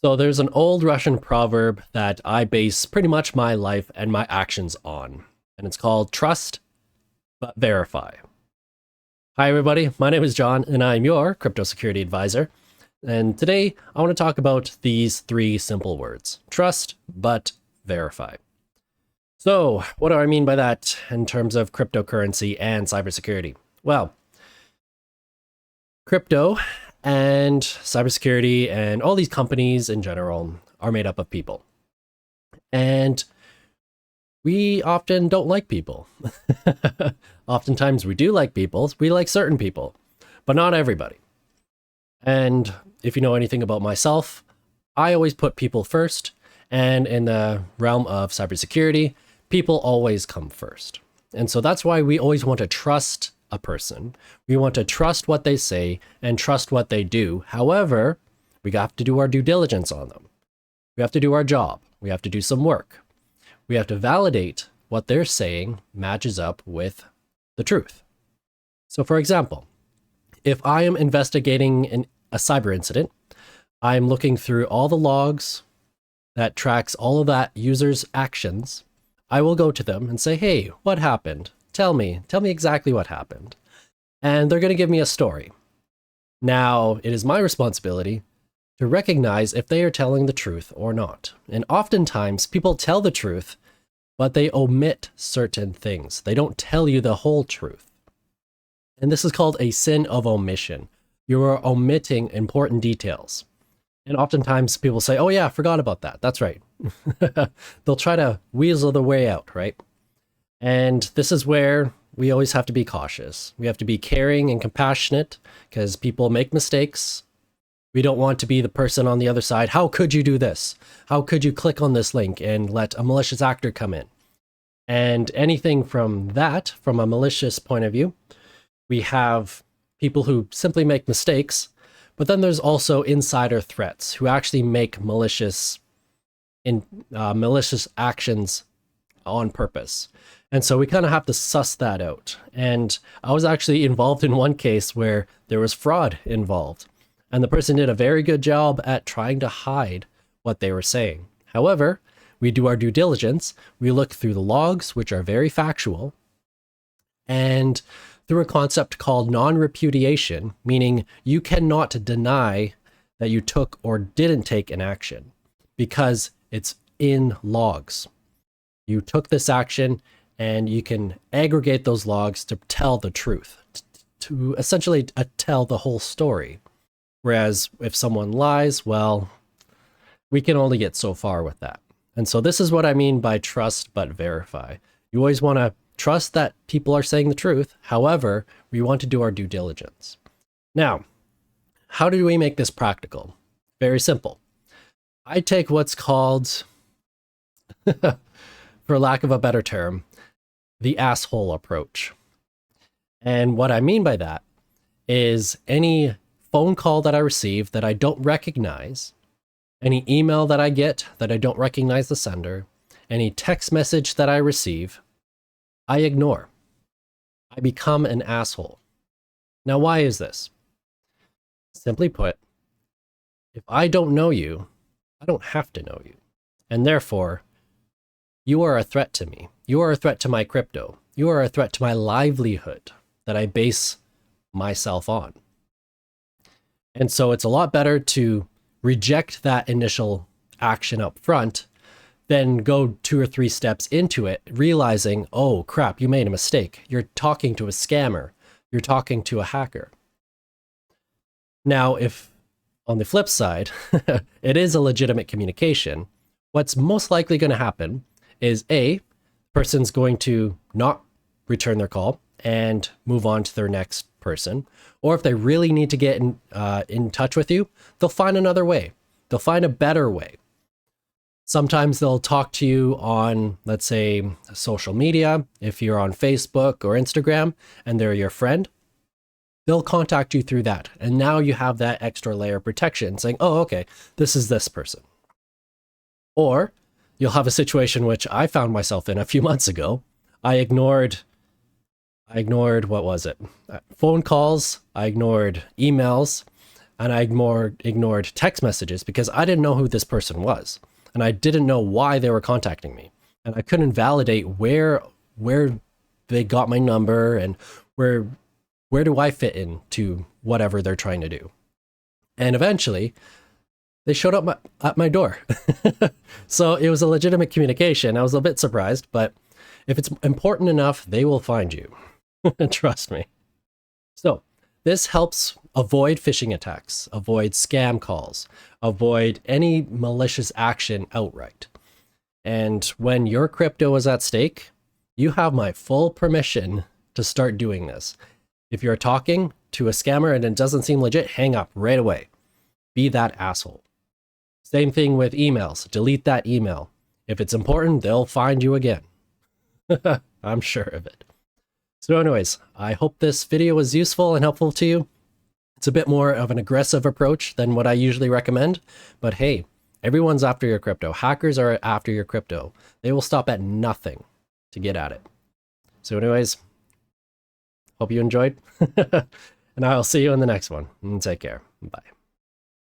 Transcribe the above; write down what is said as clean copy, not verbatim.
So there's an old Russian proverb that I base pretty much my life and my actions on, and it's called trust but verify. Hi, everybody. My name is John, and I'm your crypto security advisor. And today I want to talk about these three simple words: trust but verify. So, what do I mean by that in terms of cryptocurrency and cybersecurity? Well, crypto and cybersecurity and all these companies in general are made up of people. And we often don't like people. Oftentimes we do like people. We like certain people, but not everybody. And if you know anything about myself, I always put people first. And in the realm of cybersecurity, people always come first. And so that's why we always want to trust a person. We want to trust what they say and trust what they do. However, we have to do our due diligence on them. We have to do our job. We have to do some work. We have to validate what they're saying matches up with the truth. So for example, if I am investigating a cyber incident, I'm looking through all the logs that tracks all of that user's actions. I will go to them and say, hey, what happened? Tell me exactly what happened. And they're going to give me a story. Now, it is my responsibility to recognize if they are telling the truth or not. And oftentimes, people tell the truth, but they omit certain things. They don't tell you the whole truth. And this is called a sin of omission. You are omitting important details. And oftentimes people say, oh yeah, I forgot about that. That's right. They'll try to weasel their way out, right? And this is where we always have to be cautious. We have to be caring and compassionate because people make mistakes. We don't want to be the person on the other side. How could you do this? How could you click on this link and let a malicious actor come in? And anything from that, from a malicious point of view, we have people who simply make mistakes, but then there's also insider threats who actually make malicious actions on purpose. And so we kind of have to suss that out. And I was actually involved in one case where there was fraud involved. And the person did a very good job at trying to hide what they were saying. However, we do our due diligence. We look through the logs, which are very factual, and through a concept called non-repudiation, meaning you cannot deny that you took or didn't take an action because it's in logs. You took this action and you can aggregate those logs to tell the truth, to essentially tell the whole story. Whereas if someone lies, well, we can only get so far with that. And so this is what I mean by trust but verify. You always want to trust that people are saying the truth. However, we want to do our due diligence. Now, how do we make this practical? Very simple. I take what's called, for lack of a better term, the asshole approach. And what I mean by that is any phone call that I receive that I don't recognize, any email that I get that I don't recognize the sender, any text message that I receive, I ignore. I become an asshole. Now, why is this? Simply put, if I don't know you, I don't have to know you. And therefore, you are a threat to me. You are a threat to my crypto. You are a threat to my livelihood that I base myself on. And so it's a lot better to reject that initial action up front than go 2 or 3 steps into it, realizing, oh crap, you made a mistake. You're talking to a scammer. You're talking to a hacker. Now, if on the flip side, it is a legitimate communication, what's most likely going to happen is A, person's going to not return their call and move on to their next person. Or if they really need to get in touch with you, they'll find another way. They'll find a better way. Sometimes they'll talk to you on, let's say, social media. If you're on Facebook or Instagram and they're your friend, they'll contact you through that. And now you have that extra layer of protection saying, oh, okay, this is this person. Or you'll have a situation which I found myself in a few months ago. I ignored, what was it? Phone calls. I ignored emails. and I ignored text messages because I didn't know who this person was, and I didn't know why they were contacting me, and I couldn't validate where they got my number and where do I fit into whatever they're trying to do. And eventually, they showed up at my door. So it was a legitimate communication. I was a bit surprised, but if it's important enough, they will find you. Trust me. So this helps avoid phishing attacks, avoid scam calls, avoid any malicious action outright. And when your crypto is at stake, you have my full permission to start doing this. If you're talking to a scammer and it doesn't seem legit, hang up right away. Be that asshole. Same thing with emails. Delete that email. If it's important, they'll find you again. I'm sure of it. So anyways, I hope this video was useful and helpful to you. It's a bit more of an aggressive approach than what I usually recommend, but hey, everyone's after your crypto. Hackers are after your crypto. They will stop at nothing to get at it. So anyways, hope you enjoyed, and I'll see you in the next one. Take care. Bye.